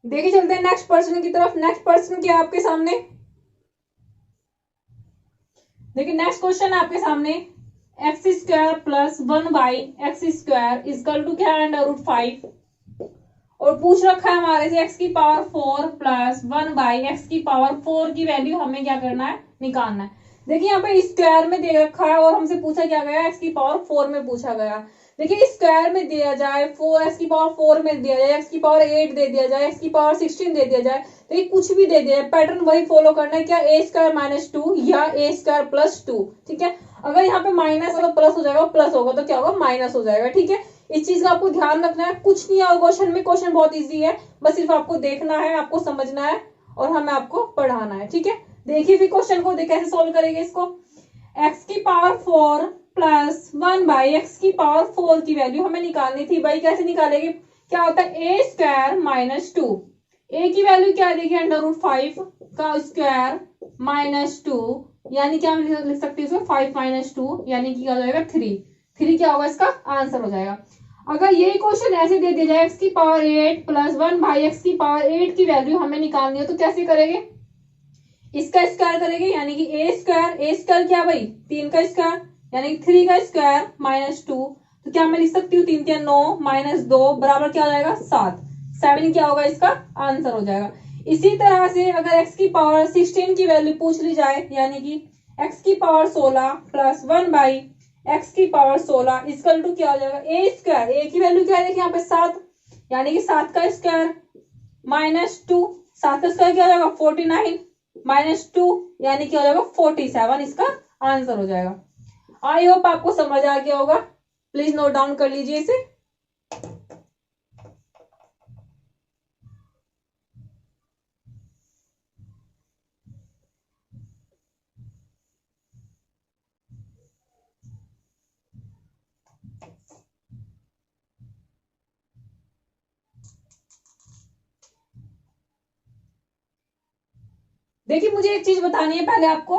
देखिए चलते हैं नेक्स्ट पर्सन की तरफ। नेक्स्ट पर्सन क्या है आपके सामने, देखिए नेक्स्ट क्वेश्चन है आपके सामने, x square plus 1/x² equal to क्या है, √5। और पूछ रखा है हमारे से x⁴ प्लस 1/x⁴ की वैल्यू हमें क्या करना है, निकालना है। देखिए यहाँ पे स्क्वायर में दे रखा है और हमसे पूछा क्या गया, x⁴ में पूछा गया। देखिए स्क्वायर में दिया जाए 4x⁴ में दिया जाए, x⁴ दे दिया जाए, x⁴ दे दिया जाए, तो ये कुछ भी दे दिया जाए, पैटर्न वही फॉलो करना है, क्या a² - 2 या a² + 2। ठीक है, अगर यहाँ पे माइनस है तो प्लस हो जाएगा, प्लस होगा तो क्या होगा, माइनस हो जाएगा। ठीक है, इस चीज का आपको ध्यान रखना है। कुछ नहीं है क्वेश्चन में, क्वेश्चन बहुत इजी है, बस सिर्फ आपको देखना है, आपको समझना है और हमें आपको पढ़ाना है। ठीक है, देखिए फिर क्वेश्चन को कैसे सोल्व करेंगे इसको। x⁴ प्लस 1/x⁴ की वैल्यू हमें निकालनी थी भाई, कैसे निकालेंगे, क्या होता है a² - 2, a की वैल्यू क्या है, देखिए √5 का स्क्वायर माइनस 2, यानी क्या हम लिख सकते हैं इसको 5 - 2, यानी कि क्या हो जाएगा 3 क्या होगा, इसका आंसर हो जाएगा। अगर ये क्वेश्चन ऐसे दे दिया जाए x⁸ प्लस 1/x⁸ की वैल्यू हमें निकालनी हो तो कैसे करेंगे, इसका स्क्वायर करेंगे, यानी कि a² क्या भाई, 3 का स्क्वायर, यानी कि 3 का स्क्वायर माइनस 2, तो क्या मैं लिख सकती हूँ 3 × 9 माइनस 2 बराबर क्या हो जाएगा 7 क्या होगा, इसका आंसर हो जाएगा। इसी तरह से अगर x⁴ की वैल्यू पूछ ली जाए, यानी कि x⁴ plus 1/x⁴ equal to क्या हो जाएगा, a² की वैल्यू क्या है, देखिए यहाँ पे 7, यानी कि 7 का स्क्वायर माइनस 2, 7 का स्क्वायर क्या हो जाएगा 49 माइनस 2, यानी क्या हो जाएगा 47, इसका आंसर हो जाएगा। आई होप आपको समझ आ गया होगा, प्लीज नोट डाउन कर लीजिए इसे। देखिए मुझे एक चीज बतानी है पहले आपको,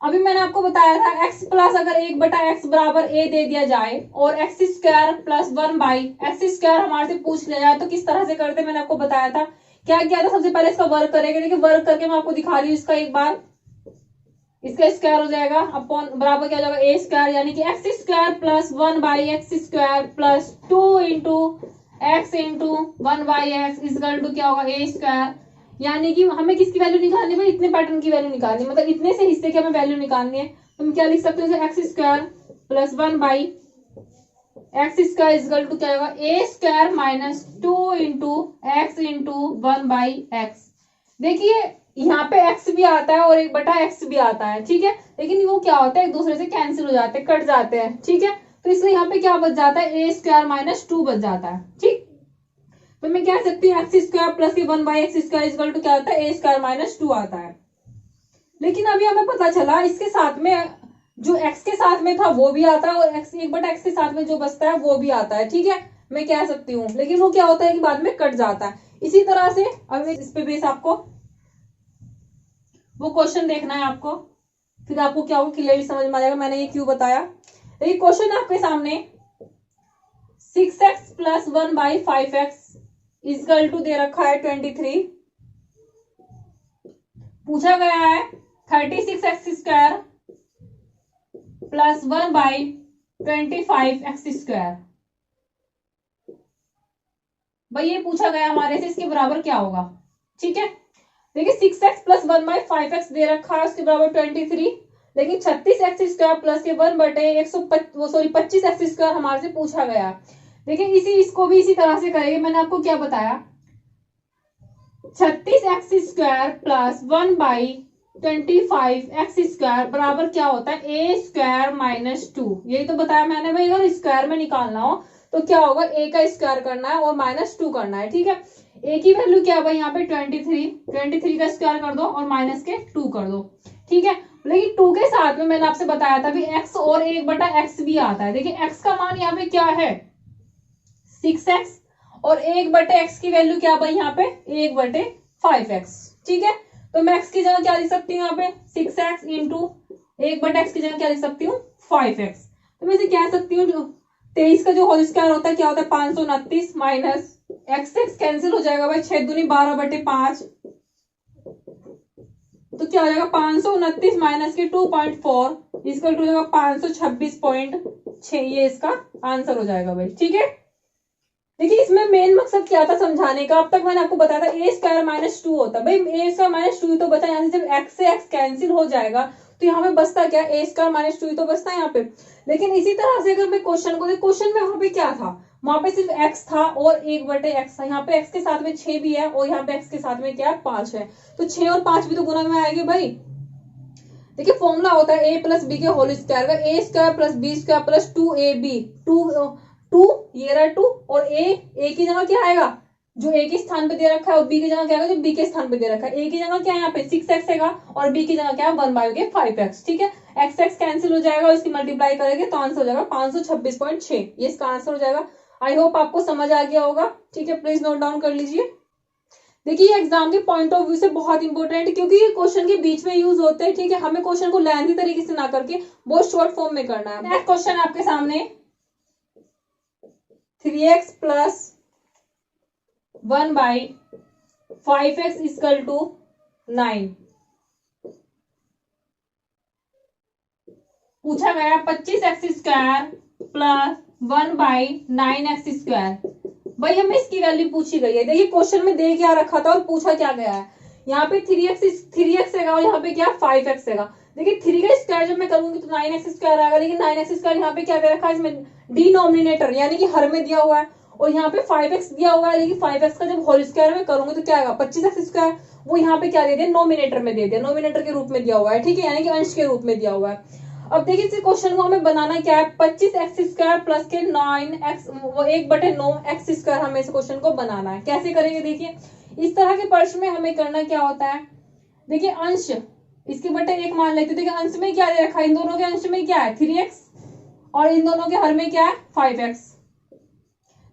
अभी मैंने आपको बताया था x प्लस अगर 1/x बराबर a दे दिया जाए और x² प्लस 1/x² हमारे से पूछ लिया जाए तो किस तरह से करते, मैंने आपको बताया था। क्या किया था, सबसे पहले इसका वर्क करेंगे। देखिए वर्क करके मैं आपको दिखा रही हूँ इसका एक बार, इसका स्क्वायर हो जाएगा अपॉन बराबर क्या हो जाएगा a², यानी कि x² plus 1/x² plus 2 × x × 1/x equal to क्या होगा a², यानी कि हमें किसकी वैल्यू निकालनी है, इतने पैटर्न की वैल्यू निकालनी है, मतलब इतने से हिस्से की हमें वैल्यू निकालनी है। तो हम क्या लिख सकते हैं, x² plus 1/x² equal to क्या होगा a² माइनस 2 × x × 1/x। देखिए यहाँ पे x भी आता है और 1/x भी आता है, ठीक है, लेकिन वो क्या होता है एक दूसरे से कैंसिल हो जाते हैं, कट जाते हैं। ठीक है, तो इसलिए यहाँ पे क्या बच जाता है a² माइनस 2 बच जाता है। ठीक, तो मैं कह सकती हूँ x² plus 1/x² equal to क्या होता है a² माइनस 2 आता है। लेकिन अभी हमें पता चला इसके साथ में जो x के साथ में था वो भी आता है और x 1/x के साथ में जो बचता है वो भी आता है। ठीक है, मैं कह सकती हूँ, लेकिन वो क्या होता है कि बाद में कट जाता है। इसी तरह से अब इस पे बेस आपको वो क्वेश्चन देखना है आपको, फिर आपको क्या होगा क्लियरली समझ में आ जाएगा मैंने ये क्यों बताया। देखिए क्वेश्चन है आपके सामने 6x plus 1/5x equal to दे रखा है 23, पूछा गया है 36x² प्लस 1/25x²। भाई ये पूछा गया हमारे से, इसके बराबर क्या होगा। ठीक है, देखिए 6x प्लस 1/5x दे रखा है, उसके बराबर 23, लेकिन 36x² प्लस के 25x² हमारे से पूछा गया। देखिए इसको भी इसी तरह से करेंगे, मैंने आपको क्या बताया 36x² प्लस 1/25x² बराबर क्या होता है a² माइनस 2, यही तो बताया मैंने भाई, अगर स्क्वायर में निकालना हो तो क्या होगा a का स्क्वायर करना है और माइनस 2 करना है। ठीक है, a की वैल्यू क्या है भाई यहाँ पे 23 का स्क्वायर कर दो और माइनस के 2 कर दो। ठीक है, लेकिन 2 के साथ में मैंने आपसे बताया था भी x और 1/x भी आता है। देखिए x का मान यहाँ पे क्या है 6x और 1/x की वैल्यू क्या भाई यहाँ पे 1/5x। ठीक है, तो मैं x की जगह क्या लिख सकती हूँ यहाँ पे 6x इंटू 1/x की जगह क्या लिख सकती हूँ 5x। तो मैं इसे कह सकती हूँ 23 का जो होल स्क्वायर होता है क्या होता है 529 माइनस एक्स एक्स कैंसिल हो जाएगा भाई, 6 दूनी 12/5, तो क्या हो जाएगा 529 माइनस के 2.4 इसका हो जाएगा 526.6, ये इसका आंसर हो जाएगा भाई। ठीक है, देखिए इसमें मेन मकसद क्या था समझाने का, अब तक मैंने आपको बताया था ए स्क्वायर माइनस 2 होता है भाई, ए स्क्वायर माइनस 2 तो बचा, यहाँ से जब एक्स से एक्स कैंसिल हो जाएगा तो यहाँ पे बचता क्या, ए स्क्वायर माइनस 2 तो बचता है यहाँ पे। लेकिन इसी तरह से अगर मैं क्वेश्चन को, क्वेश्चन में वहां पे क्या था, वहां पे सिर्फ x था और 1/x था, यहाँ पे x के साथ में 6 भी है और यहाँ पे x के साथ में क्या है 5 है, तो 6 और 5 भी तो गुना में आएंगे भाई। देखिए फॉर्मूला होता है a प्लस बी के होल स्क्वायर का, A square plus B square plus 2ab, 2 ये रहा 2 और a की जगह क्या आएगा, जो a के स्थान पे दे रखा है, और b की जगह क्या आएगा, जो b के स्थान पे दे रखा है। a की जगह क्या है यहाँ पे 6x है और b की जगह क्या है 1/5x। ठीक है, x x कैंसिल हो जाएगा और इसकी मल्टीप्लाई करेंगे तो आंसर हो जाएगा 526.6, ये इसका आंसर हो जाएगा। आई होप आपको समझ आ गया होगा। ठीक है, प्लीज नोट डाउन कर लीजिए। देखिए एग्जाम के पॉइंट ऑफ व्यू से बहुत इंपॉर्टेंट है, क्योंकि ये क्वेश्चन के बीच में यूज होते हैं। ठीक है, हमें क्वेश्चन को लेंथी तरीके से ना करके बहुत शॉर्ट फॉर्म में करना है। नेक्स्ट क्वेश्चन आपके सामने 3x plus 1/5x equal to 9 पूछा गया 25x square plus 1/9x square. भाई हमें इसकी वैल्यू पूछी गई है। देखिए क्वेश्चन में दे क्या रखा था और पूछा क्या गया है, यहाँ पे 3x है और यहाँ पे क्या 5x है। देखिए 3 का स्क्वायर जब मैं करूंगी तो 9x स्क्वायर आएगा, लेकिन 9x स्क्वायर यहाँ पे क्या दे रखा है, इसमें डिनोमिनेटर यानी कि हर में दिया हुआ है, और यहाँ पे 5x दिया हुआ है, लेकिन 5x का जब होल स्क्वायर में करूंगी तो क्या आएगा 25x स्क्वायर, वो यहाँ पे क्या दे दिया नोमिनेटर में दे दिया, नोमिनेटर के रूप में दिया हुआ है। ठीक है, यानी कि अंश के रूप में दिया हुआ है। अब देखिए इस क्वेश्चन को हमें बनाना क्या है, 25x स्क्वायर प्लस के 9x, वो 1/9x स्क्वायर हमें इस क्वेश्चन को बनाना है। कैसे करेंगे, देखिए इस तरह के प्रश्न में हमें करना क्या होता है, देखिए अंश इसके बटे 1 मान लेते हैं। देखिए अंश में क्या दे रखा है, इन दोनों के अंश में क्या है 3x और इन दोनों के हर में क्या है 5x,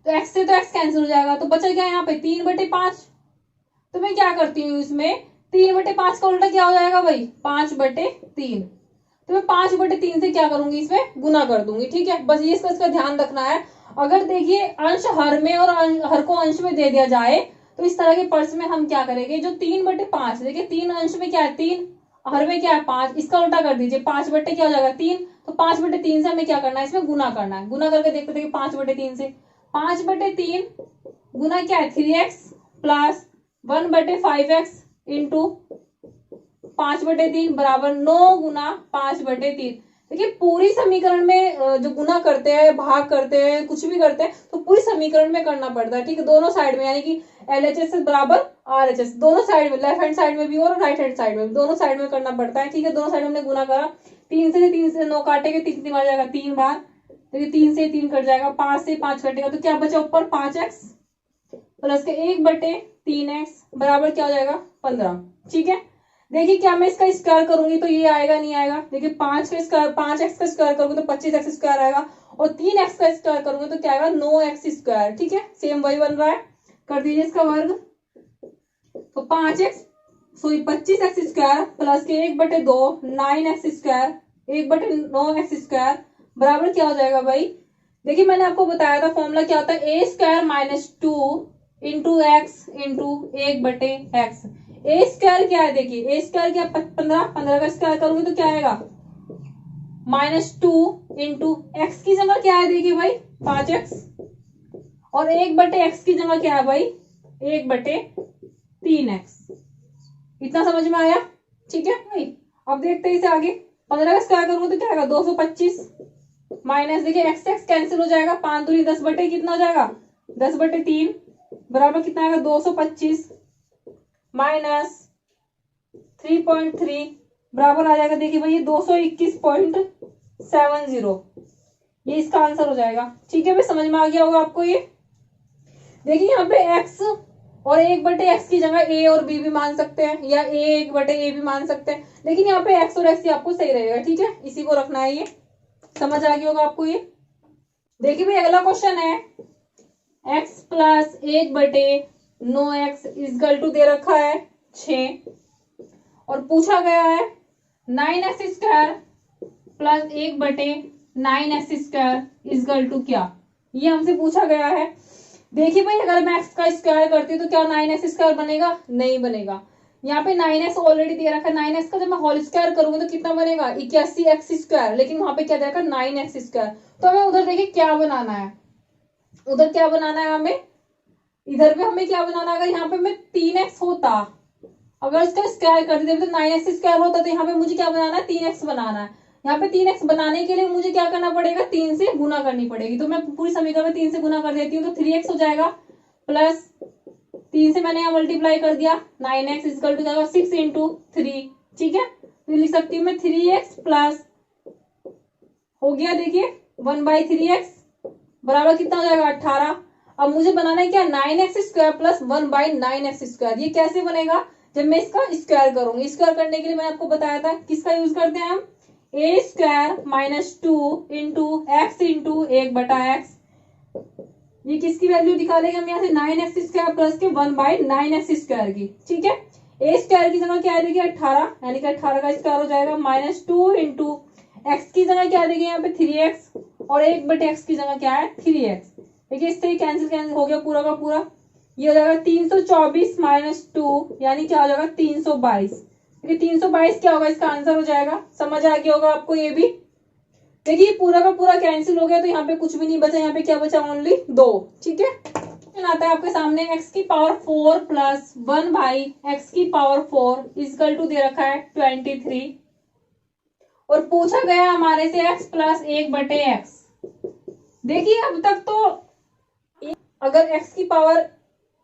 तो x से तो x कैंसिल हो जाएगा, तो बचा क्या यहाँ पे 3/5। तो मैं क्या करती हूँ, इसमें 3/5 का उल्टा क्या हो जाएगा भाई 5/3, तो मैं 5/3 से क्या करूंगी, इसमें गुना कर दूंगी। ठीक है, बस ये इसका ध्यान रखना है। अगर देखिए अंश हर में और हर को अंश में दे दिया जाए तो इस तरह के प्रश्न में हम क्या करेंगे, जो 3/5 देखिए 3 अंश में क्या है 3, हर में क्या है 5, इसका उल्टा कर दीजिए 5 बटे क्या हो जाएगा 3, तो 5/3 से हमें क्या करना है, इसमें गुना करना है। गुना करके देखते देखिए 5/3 से 5/3 गुना क्या है 3x प्लस 1/5x इंटू 5/3 बराबर 9 गुना 5/3। देखिए पूरी समीकरण में जो गुना करते हैं, भाग करते हैं, कुछ भी करते हैं तो पूरी समीकरण में करना पड़ता है। ठीक है, दोनों साइड में, यानी कि LHS बराबर RHS, दोनों साइड में, लेफ्ट हैंड साइड में भी और राइट हैंड साइड में भी, दोनों साइड में करना पड़ता है। ठीक है, दोनों साइड में हमने गुना करा, 3 से 9 काटेंगे, 3 बार जाएगा 3 बार, देखिए 3 से 3 कट जाएगा, 5 से 5 कटेगा, तो क्या बचा ऊपर 5x प्लस के 1/3x बराबर क्या हो जाएगा 15। ठीक है, देखिए क्या मैं इसका स्क्वायर करूंगी तो ये आएगा नहीं आएगा, देखिए 5 का स्क्वायर 5x का स्क्वायर करूंगी तो 25x स्क्वायर आएगा, और 3x का स्क्वायर करूंगी तो क्या आएगा 9x स्क्वायर। ठीक है, सेम वही बन रहा है, कर दीजिए इसका वर्ग, तो 25x स्क्वायर प्लस के 1/2 9x स्क्वायर 1/9x स्क्वायर बराबर क्या हो जाएगा भाई। देखिए मैंने आपको बताया था फॉर्मूला क्या होता है, a square minus 2 into X into 1/x। A square क्या है, देखिए ए स्क्वायर क्या 15 का स्क्वायर करूंगी तो क्या आएगा -2 इंटू एक्स की जगह क्या है, देखिए भाई 5x, और 1/x की जगह क्या है भाई 1/3x। इतना समझ में आया। ठीक है भाई, अब देखते हैं इसे आगे, 15 का स्क्वायर करूंगी तो क्या आएगा 225 माइनस, देखिए x x कैंसिल हो जाएगा, 5 दूनी 10 बटे कितना हो जाएगा 10/3 बराबर कितना आएगा 225 माइनस 3.3 बराबर आ जाएगा, देखिए भाई 221.70, ये इसका आंसर हो जाएगा। ठीक है भाई, समझ में आ गया होगा आपको ये। देखिए यहाँ पे x और 1/x की जगह a और b भी मान सकते हैं, या a 1/a भी मान सकते हैं, लेकिन यहाँ पे x और x ही आपको सही रहेगा। ठीक है, इसी को रखना है, ये समझ आ गया होगा आपको ये। देखिए भाई अगला क्वेश्चन है, x plus 1/9x equal to दे रखा है 6, और पूछा गया है 9x square plus 1/9x square equal to क्या, ये हमसे पूछा गया है। देखिए भाई, अगर मैं x का स्क्वायर करती हूँ तो क्या 9x स्क्वायर बनेगा? नहीं बनेगा। यहाँ पे 9x ऑलरेडी दे रखा है, 9x का जब मैं होल स्क्वायर करूंगी तो कितना बनेगा? 81x स्क्वायर, लेकिन वहां पे क्या दे रखा है? 9x square. तो हमें उधर देखिए क्या बनाना है, उधर क्या बनाना है हमें, इधर पे हमें क्या बनाना है? अगर यहाँ पे मैं 3x होता, अगर इसका स्क्वायर कर देते तो 9x स्क्वायर होता, तो यहाँ पे मुझे क्या बनाना है? 3x बनाना है। यहाँ पे 3x बनाने के लिए मुझे क्या करना पड़ेगा? 3 से गुना करनी पड़ेगी। तो मैं पूरी समीकरण में 3 से गुना कर देती हूँ, तो 3x हो जाएगा, प्लस 3 से मैंने यहाँ मल्टीप्लाई कर दिया, 9x इक्वल टू जाएगा 6 इंटू 3। ठीक है, तो लिख सकती हूँ मैं 3x प्लस हो गया, देखिए 1/3x बराबर कितना हो जाएगा? 18। अब मुझे बनाना है क्या? 9x square plus 1/9x square. ये कैसे बनेगा? जब मैं इसका स्क्वायर करूंगी। स्क्वायर करने के लिए मैंने आपको बताया था किसका यूज करते हैं हम? A square minus 2 into X into 1/x। ये किसकी वैल्यू निकालेंगे हम यहाँ से? 9x स्क्वायर प्लस के 1/9x स्क्वायर की। ठीक है, ए स्क्वायर की जगह क्या आ जाएगी? 18, यानी कि 18 का स्क्वायर हो जाएगा, माइनस 2 इंटू एक्स की जगह क्या आ जाएगी यहाँ पे? 3x, और 1/x की जगह क्या है? 3x। देखिए इससे कैंसिल हो गया पूरा का पूरा। ये हो जाएगा 324 माइनस 2, यानी क्या हो जाएगा? 322। देखिए 322 क्या होगा? इसका आंसर हो जाएगा। समझ आ गया होगा आपको ये भी। देखिए पूरा का पूरा कैंसिल हो गया, तो यहाँ पे कुछ भी नहीं बचा, यहाँ पे क्या बचा? ओनली 2। ठीक है, आता है आपके सामने x की पावर 4 प्लस 1/x की पावर 4 इक्वल टू दे रखा है 23, और पूछा गया हमारे से x प्लस 1/x। देखिए अब तक तो अगर x की पावर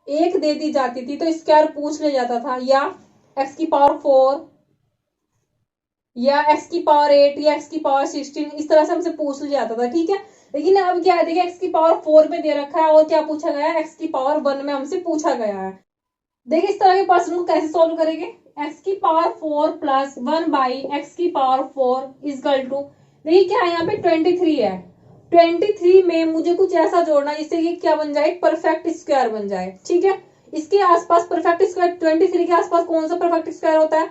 1 दे दी जाती थी तो स्क्वायर पूछ ले जाता था, या x की पावर 4 या x की पावर 8 या x की पावर 16, इस तरह से हमसे पूछ लिया जाता था। ठीक है, लेकिन अब क्या है, देखिए x की पावर 4 में दे रखा है, और क्या पूछा गया है? x की पावर 1 में हमसे पूछा गया है। देखिए इस तरह के क्वेश्चन को कैसे सॉल्व करेंगे? x की पावर 4 प्लस 1/x की पावर 4 इक्वल टू, देखिए क्या है यहाँ पे? 23 है। 23 में मुझे कुछ ऐसा जोड़ना जिससे ये क्या बन जाए? परफेक्ट स्क्वायर बन जाए। ठीक है, इसके आसपास परफेक्ट स्क्वायर, 23 के आसपास कौन सा परफेक्ट स्क्वायर होता है?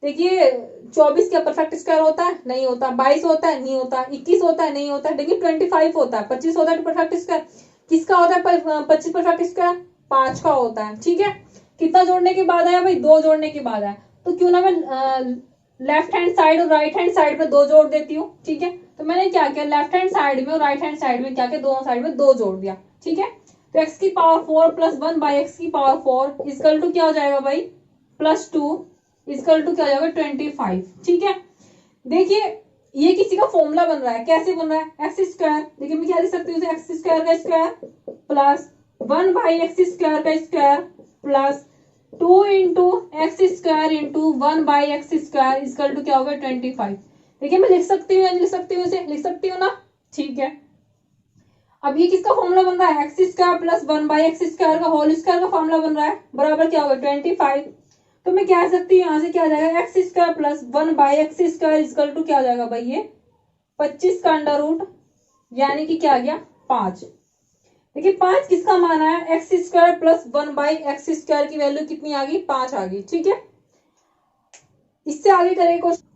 देखिए 24 क्या परफेक्ट स्क्वायर होता है? नहीं होता। 22 होता है? नहीं होता। 21 होता है? नहीं होता। देखिए 25 होता है, 25 होता है परफेक्ट स्क्वायर। किसका होता है 25 परफेक्ट स्क्वायर? 5 का होता है। ठीक है, कितना जोड़ने के बाद आया भाई? 2 जोड़ने के बाद आया। तो क्यों ना मैं लेफ्ट हैंड साइड और राइट हैंड साइड में 2 जोड़ देती हूँ। ठीक है, तो मैंने क्या किया? लेफ्ट हैंड साइड में और राइट हैंड साइड में क्या किया? दोनों साइड में 2 जोड़ दिया। ठीक है, तो x की पावर 4 प्लस 1/x की पावर 4 इक्वल टू क्या हो जाएगा भाई? +2 इक्वल टू क्या हो जाएगा? 25। ठीक है, देखिए ये किसी का फॉर्मूला बन रहा है। कैसे बन रहा है? एक्स स्क्वायर, देखिए मैं क्या लिख सकती हूँ? एक्स स्क्वायर का स्क्वायर प्लस 1/x स्क्वायर का square plus 2 into x square into 1/x square equal to क्या होगा? 25। देखिए मैं लिख सकती हूँ या नहीं लिख सकती हूँ? इसे लिख सकती हूँ ना? ठीक है, अब ये किसका फॉर्मूला बन रहा है? X square plus 1/x square का होल स्क्वायर का फॉर्मूला बन रहा है, बराबर क्या होगा? 25। तो मैं क्या सकती हूँ? यहाँ से क्या आ जाएगा? X square plus 1/x square equal to क्या हो जाएगा भाई? ये 25 का अंडर रूट, यानी कि क्या आ गया? 5। देखिए 5 किसका माना है? X square plus 1/x square की वैल्यू कितनी आ गई? 5 आ गई। ठीक है, इससे आगे करेंगे क्वेश्चन।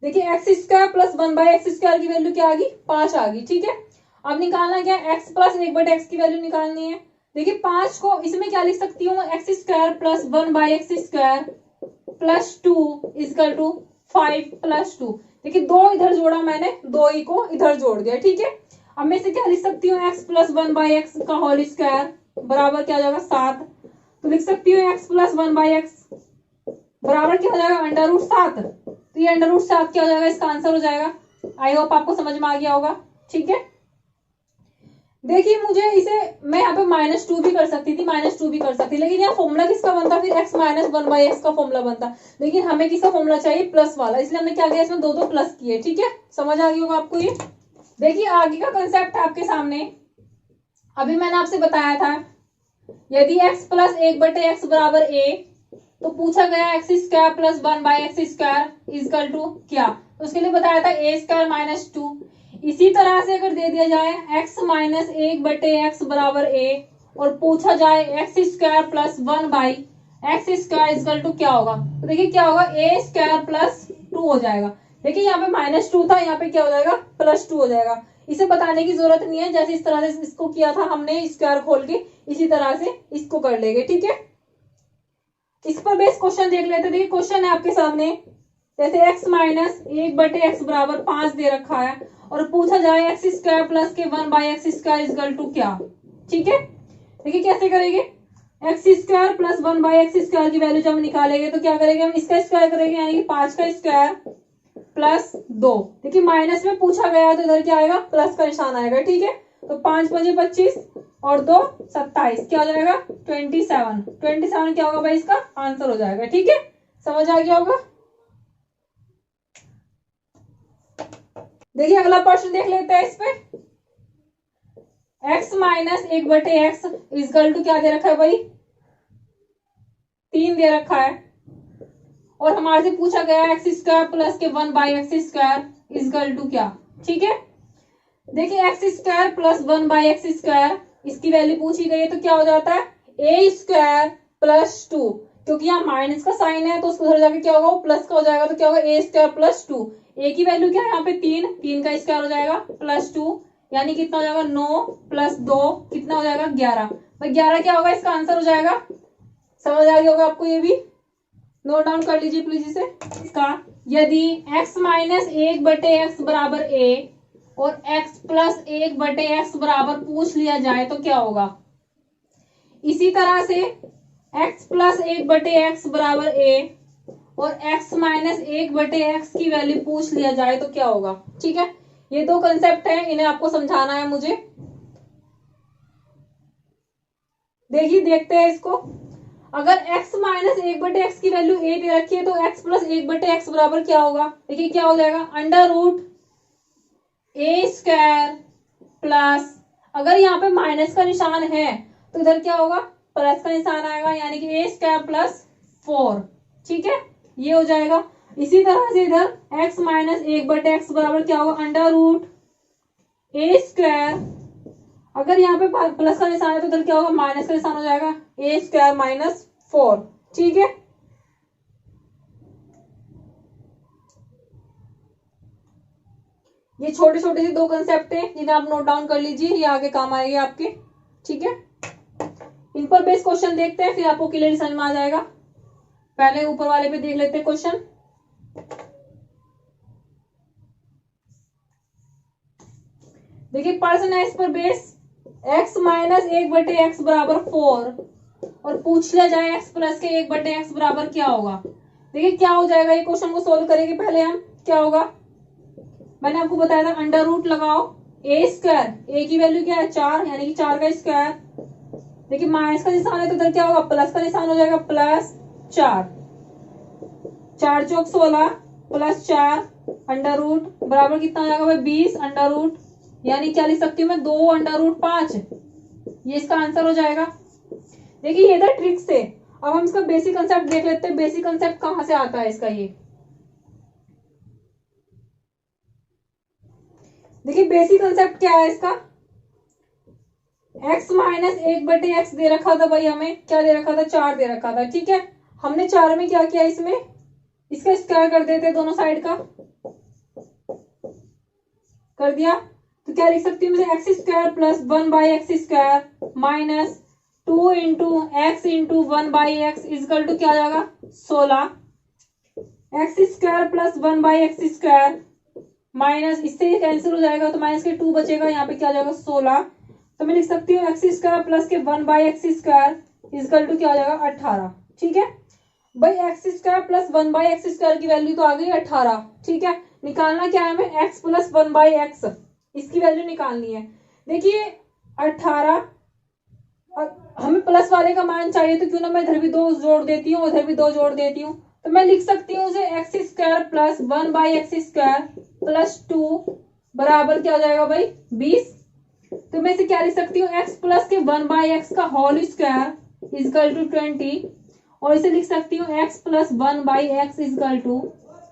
देखिए x square plus 1/x square की वैल्यू क्या आ गई? 5 आ गई। ठीक है, अब निकालना क्या? x प्लस 1/x की वैल्यू निकालनी है। देखिए 5 को इसमें क्या लिख सकती हूँ? X square plus 1/x square plus 2 equal to 5 plus 2। देखिए 2 इधर जोड़ा मैंने, 2 ही को इधर जोड़ दिया। ठीक है, अब मैं इसे क्या लिख सकती हूँ? x प्लस 1/x का होल स्क्वायर बराबर क्या हो जाएगा? 7। तो लिख सकती हूँ x प्लस 1/x बराबर क्या हो जाएगा? Under root 7। तो ये अंडर रूट 7 क्या हो जाएगा? इसका आंसर हो जाएगा। आई होप आपको समझ में आ गया होगा। ठीक है, देखिए मुझे इसे मैं यहाँ पे -2 भी कर सकती थी, -2 भी कर सकती, लेकिन यहाँ फॉर्मूला किसका बनता? फिर x माइनस 1/x का फॉर्मूला बनता, लेकिन हमें किसका फॉर्मूला चाहिए? प्लस वाला, इसलिए हमने क्या किया? इसमें 2 प्लस किए। ठीक है, समझ आ गई होगा आपको ये। देखिए आगे का कंसेप्ट है आपके सामने। अभी मैंने आपसे बताया था यदि x प्लस 1/x बराबर a, तो पूछा गया x square plus 1/x square equal to क्या? तो उसके लिए बताया था a स्क्वायर माइनस 2। इसी तरह से अगर दे दिया जाए x माइनस 1/x बराबर a, और पूछा जाए x square plus 1/x square equal to क्या होगा? तो देखिए क्या होगा? a स्क्वायर प्लस 2 हो जाएगा। देखिए यहाँ पे -2 था, यहाँ पे क्या हो जाएगा +2 हो जाएगा। इसे बताने की जरूरत नहीं है, जैसे इस तरह से इसको किया था हमने स्क्वायर खोल के, इसी तरह से इसको कर लेंगे। ठीक है, इस पर बेस क्वेश्चन देख लेते हैं। देखिए क्वेश्चन है आपके सामने, जैसे x माइनस 1/x बराबर 5 दे रखा है और पूछा जाए x² प्लस के 1/x² इक्वल टू क्या। ठीक है, देखिए कैसे करेंगे, x² प्लस 1/x² की वैल्यू जब हम निकालेंगे तो क्या करेंगे, हम इसका स्क्वायर करेंगे, यानी कि 5 का स्क्वायर प्लस 2। देखिए माइनस में पूछा गया तो इधर क्या आएगा, प्लस का निशान आएगा। ठीक है, तो 5 × 5 = 25 और 2 = 27, क्या हो जाएगा 27 क्या होगा भाई, इसका आंसर हो जाएगा। ठीक है, समझ आ गया होगा। देखिए अगला प्रश्न देख लेते हैं। इस पे x minus 1/x equal to क्या दे रखा है भाई, 3 दे रखा है और हमारे से पूछा गया x² प्लस के 1/x² इक्वल टू क्या। ठीक है, देखिए x² प्लस 1/x², इसकी वैल्यू पूछी गई है तो क्या हो जाता है a² प्लस 2, क्योंकि यहाँ माइनस का साइन है तो उसको उधर जाके क्या होगा, वो प्लस का हो जाएगा, तो क्या होगा a² प्लस 2। a की वैल्यू क्या है यहाँ पे 3 का स्क्वायर हो जाएगा प्लस 2, यानी कितना हो जाएगा 9 प्लस 2 कितना हो जाएगा 11। भाई 11 क्या होगा, इसका आंसर हो जाएगा। समझ आ गया होगा आपको, ये भी नोट डाउन कर लीजिए प्लीज इसे। इसका यदि x माइनस 1/x बराबर a और x प्लस 1/x बराबर पूछ लिया जाए तो क्या होगा। इसी तरह से x प्लस 1/x बराबर a और x माइनस 1/x की वैल्यू पूछ लिया जाए तो क्या होगा। ठीक है, ये दो कंसेप्ट हैं, इन्हें आपको समझाना है मुझे। देखिए देखते हैं इसको, अगर x माइनस 1/x की वैल्यू a दे रखी है तो x प्लस 1/x बराबर क्या होगा। देखिए क्या हो जाएगा, √a² प्लस, अगर यहाँ पे माइनस का निशान है तो इधर क्या होगा, प्लस का निशान आएगा, यानी कि a² प्लस 4। ठीक है, ये हो जाएगा। इसी तरह से इधर x माइनस 1/x बराबर क्या होगा, √a², अगर यहाँ पे प्लस का निशान है तो इधर क्या होगा, माइनस का निशान हो जाएगा, a² माइनस 4। ठीक है, ये छोटे छोटे से दो कंसेप्ट हैं जिन्हें आप नोट डाउन कर लीजिए, ये आगे काम आएंगे आपके। ठीक है, इन पर बेस क्वेश्चन देखते हैं, फिर आपको क्लियर समझ में आ जाएगा। पहले ऊपर वाले पे देख लेते हैं क्वेश्चन। देखिए प्रश्न है इस पर बेस, x माइनस 1/x बराबर 4 और पूछ लिया जाए x प्लस के 1/x बराबर क्या होगा। देखिए क्या हो जाएगा, ये क्वेश्चन को सोल्व करेंगे पहले हम। क्या होगा, मैंने आपको बताया था √ लगाओ a², a की वैल्यू क्या है 4, यानी कि 4 का स्क्वायर। देखिए माइनस का निशान है तो इधर क्या होगा, प्लस का निशान हो जाएगा, +4, 4 चौक 16 प्लस 4 √ बराबर कितना हो जाएगा भाई 20 √ यानी क्या लिख सकती हूँ मैं, 2 √5। ये इसका आंसर हो जाएगा। देखिए ये था ट्रिक से। अब हम इसका बेसिक कंसेप्ट देख लेते हैं, बेसिक कंसेप्ट कहां से आता है इसका। ये देखिए बेसिक कंसेप्ट क्या है इसका, x माइनस 1/x दे रखा था भाई, हमें क्या दे रखा था, 4 दे रखा था। ठीक है, हमने 4 में क्या किया, इसमें इसका स्क्वायर कर देते, दोनों साइड का कर दिया, तो क्या लिख सकती हूँ मैं, x² plus 1/x² minus 2 × x × 1/x equal to क्या आ जाएगा 16। x² प्लस 1/x² माइनस, इससे कैंसिल हो जाएगा तो माइनस के 2 बचेगा, यहाँ पे क्या आ जाएगा 16। तो मैं लिख सकती हूँ x² प्लस के 1/x² इक्वल टू क्या हो जाएगा 18। ठीक है भाई, x² प्लस 1/x² की वैल्यू तो आ गई 18। ठीक है, निकालना क्या है हमें, x प्लस 1/x, इसकी वैल्यू निकालनी है। देखिए 18, हमें प्लस वाले का मान चाहिए तो क्यों ना मैं इधर भी 2 जोड़ देती हूँ, उधर भी 2 जोड़ देती हूँ, तो मैं लिख सकती हूँ उसे x² प्लस 1/x² प्लस 2 बराबर क्या हो जाएगा भाई 20। तो मैं इसे क्या लिख सकती हूँ, x प्लस के 1/x का होल स्क्वायर इक्वल टू 20, और इसे लिख सकती हूँ x plus 1/x equal to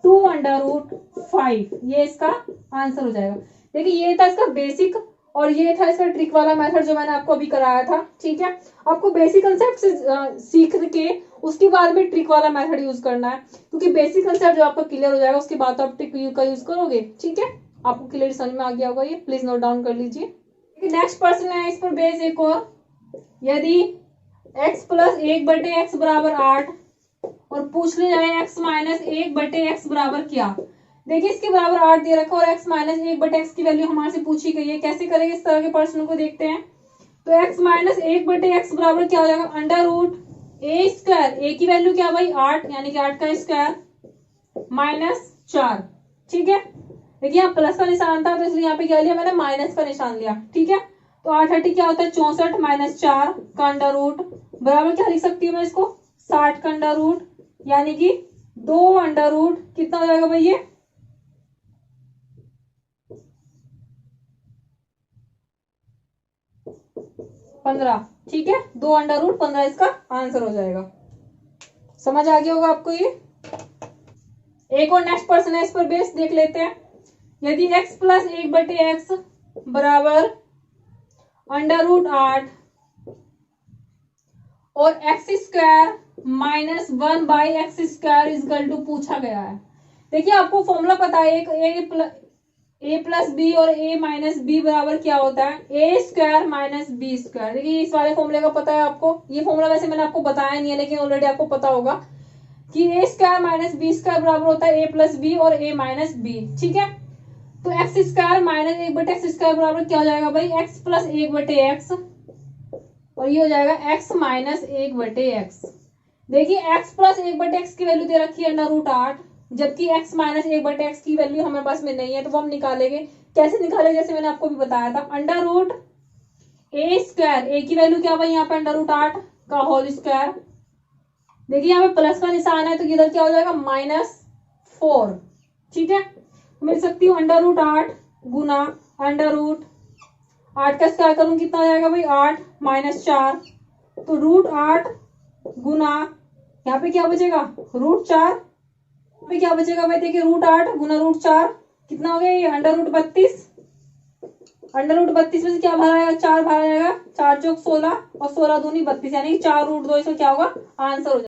2 √5। ये इसका आंसर हो जाएगा। देखिए ये था इसका बेसिक, और ये था इसका ट्रिक वाला मेथड जो मैंने आपको अभी कराया था। ठीक है, आपको बेसिक कंसेप्ट से सीख के उसके बाद में ट्रिक वाला मेथड यूज करना है, क्योंकि बेसिक कंसेप्ट जब आपका क्लियर हो जाएगा उसके बाद तो आप ट्रिक का यूज करोगे। ठीक है, आपको क्लियर समझ में आ गया होगा, ये प्लीज नोट डाउन कर लीजिए। नेक्स्ट क्वेश्चन है इस पर बेस एक और, यदि x प्लस 1/x बराबर 8 और पूछ लिया जाए x माइनस 1/x बराबर क्या। देखिए इसके बराबर 8 दे रखा और x माइनस 1/x की वैल्यू हमारे से पूछी गई है। कैसे करेंगे इस तरह के प्रश्न को, देखते हैं। तो x माइनस 1/x बराबर क्या हो जाएगा, under root a square, a की वैल्यू क्या भाई 8, यानी कि 8 का स्क्वायर माइनस 4। ठीक है, देखिए यहाँ प्लस का निशान था तो इसलिए यहाँ पे क्या लिया मैंने, माइनस का निशान लिया। ठीक है, तो 8 क्या होता है 64 माइनस 4 का अंडर रूट बराबर क्या लिख सकती हूँ मैं इसको, 60 का अंडर रूट, यानी कि 2 अंडर रूट कितना हो जाएगा भाई, ये 15। ठीक है, 2 अंडर रूट 15 इसका आंसर हो जाएगा। समझ आ गया होगा आपको ये। एक और नेक्स्ट क्वेश्चन है, इस पर बेस देख लेते हैं। यदि x प्लस 1/x बराबर अंडर रूट 8 और x square minus 1/x square equal to पूछा गया है। देखिए आपको फॉर्मूला पता है, एक a प्लस बी और a माइनस बी बराबर क्या होता है, a square minus b square. देखिए इस वाले फॉर्मूले का पता है आपको, ये फॉर्मूला वैसे मैंने आपको बताया नहीं है लेकिन ऑलरेडी आपको पता होगा कि a square minus b square बराबर होता है a प्लस बी और a माइनस बी। ठीक है, तो x square minus 1/x square बराबर क्या हो जाएगा भाई, x प्लस 1/x और ये हो जाएगा x माइनस 1/x। देखिए x प्लस 1/x की वैल्यू दे रखी है अंडर रूट 8, जबकि x माइनस 1/x की वैल्यू हमारे पास में नहीं है, तो वो हम निकालेंगे। कैसे निकालेंगे, जैसे मैंने आपको भी बताया था, under root a square, a की वैल्यू क्या भाई यहाँ पे अंडर रूट 8 का होल स्क्वायर। देखिए यहाँ पे प्लस का निशान है तो इधर क्या हो जाएगा -4। ठीक है, मिल सकती हूँ अंडर रूट 8 गुना अंडर रूट 8 का स्क्वायर करूँ कितना हो जाएगा भाई 8 माइनस 4, तो रूट 8 गुना यहाँ पे क्या बचेगा रूट 4, पे क्या बचेगा भाई, देखिए रूट 8 गुना रूट 4 कितना हो गया, ये अंडर रूट 32। अंडर रूट 32 में से क्या भरा जाएगा, 4 भरा जाएगा, 4 चौक 16 और 16 दूनी 32, यानी कि 4 रूट 2 इसका क्या होगा आंसर हो जाएगा।